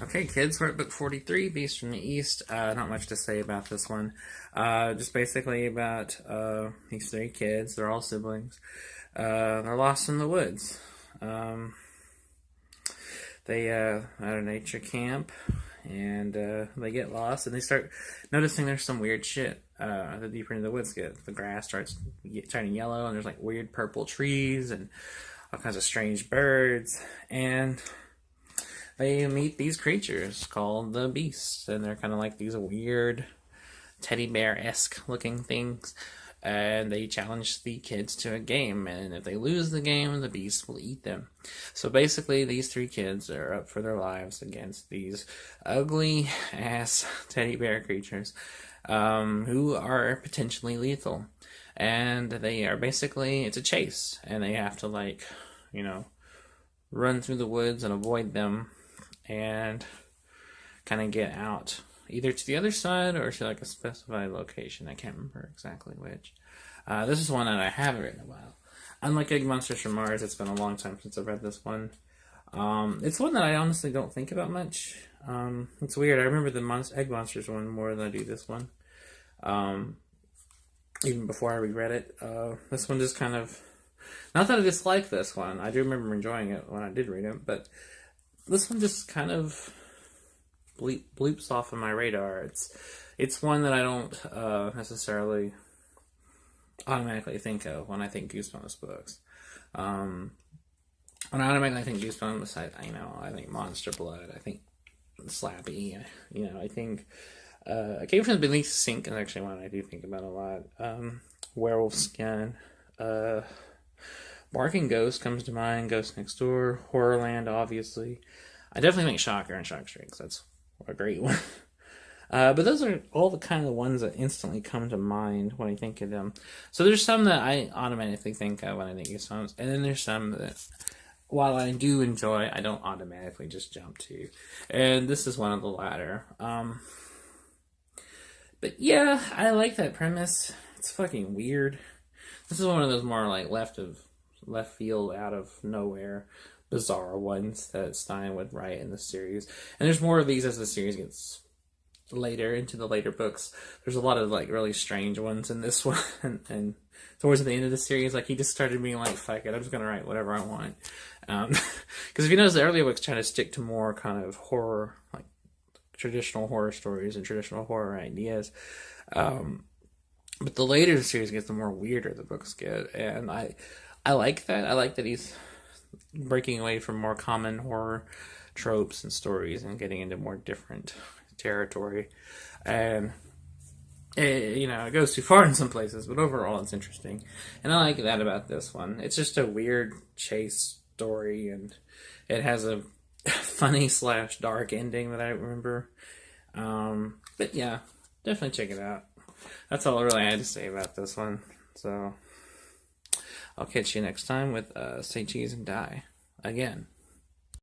Okay, kids, we're at book 43, Beast from the East. Not much to say about this one. Just basically about these three kids. They're all siblings. They're lost in the woods. They at a nature camp, and they get lost, and they start noticing there's some weird shit. The deeper into the woods get, the grass starts turning yellow, and there's like weird purple trees and all kinds of strange birds, and they meet these creatures called the Beasts, and they're kind of like these weird teddy bear-esque looking things. And they challenge the kids to a game, and if they lose the game, the Beast will eat them. So basically, these three kids are up for their lives against these ugly ass teddy bear creatures, who are potentially lethal. And they are basically, it's a chase, and they have to, like, run through the woods and avoid them and kind of get out either to the other side or to like a specified location. I can't remember exactly which. This is one that I haven't read in a while. Unlike Egg Monsters from Mars, it's been a long time since I've read this one. It's one that I honestly don't think about much. It's weird. I remember the Egg Monsters one more than I do this one. Even before I reread it. This one just kind of... Not that I dislike this one. I do remember enjoying it when I did read it, but this one just kind of bleeps off of my radar. It's one that I don't necessarily automatically think of when I think Goosebumps books. When I automatically think Goosebumps, I think Monster Blood. I think Slappy. I think I came from the Beneath Sink is actually one I do think about a lot. Werewolf Skin. Barking Ghost comes to mind. Ghost Next Door. Horrorland, obviously. I definitely think Shocker and Shockstrix. That's a great one. But those are all the kind of ones that instantly come to mind when I think of them. So there's some that I automatically think of when I think of songs, and then there's some that, while I do enjoy, I don't automatically just jump to. And this is one of the latter. But yeah, I like that premise. It's fucking weird. This is one of those more like left field, out of nowhere, bizarre ones that Stein would write in the series. And there's more of these as the series gets later into the later books. There's a lot of like really strange ones in this one, and towards the end of the series, like he just started being like, fuck it, I'm just gonna write whatever I want. Because if you notice, the earlier books try to stick to more kind of horror, like traditional horror stories and traditional horror ideas. But the later the series gets, the more weirder the books get, and I like that. I like that he's breaking away from more common horror tropes and stories and getting into more different territory. And it goes too far in some places, but overall it's interesting. And I like that about this one. It's just a weird chase story, and it has a funny / dark ending that I remember. But yeah, definitely check it out. That's all I really had to say about this one. So I'll catch you next time with Say Cheese and Die again.